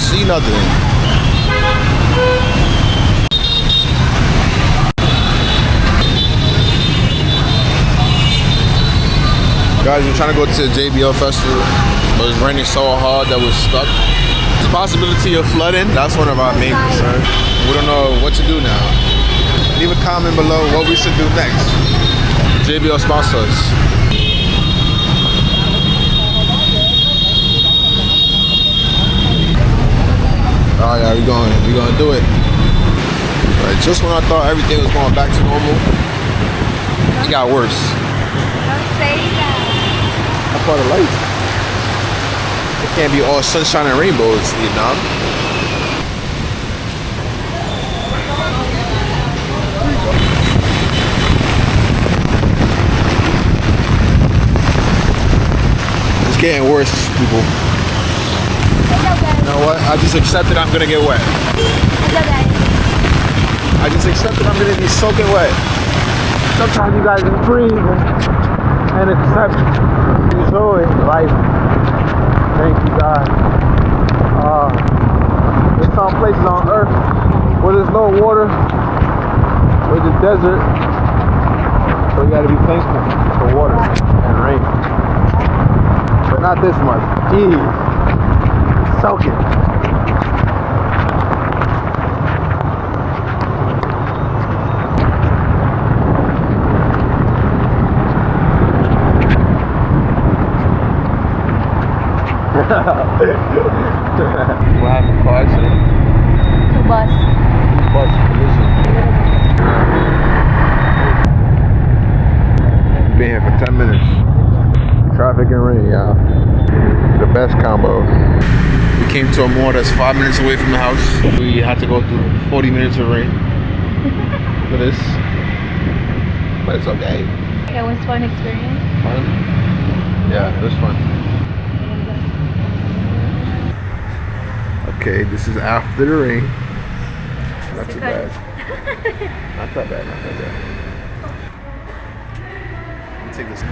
see nothing. Guys, we're trying to go to the JBL Festival, but it's raining so hard that we're stuck. The possibility of flooding, that's one of our main concerns. We don't know what to do now. Leave a comment below what we should do next. JBL sponsors. Oh yeah, we're gonna do it. Right, just when I thought everything was going back to normal, it got worse. Don't say that. That's part of life. It can't be all sunshine and rainbows, you know? It's getting worse, people. You know what? I just accepted I'm gonna get wet. I just accepted I'm gonna be soaking wet. Sometimes you guys just breathe and accept, enjoy life. Thank you, God. There's some places on earth where there's no water, where it's a desert. So you gotta be thankful for water and rain. But not this much. Jeez. Soak it. What happened? Car accident? Bus. Bus collision. Been here for 10 minutes. Traffic and rain, y'all. The best combo. We came to a mall that's 5 minutes away from the house. We had to go through 40 minutes of rain for this. But it's okay. It was fun experience. Fun? Yeah, it was fun. Okay, this is after the rain. Not too bad. Not that bad, not that bad. Let me take this.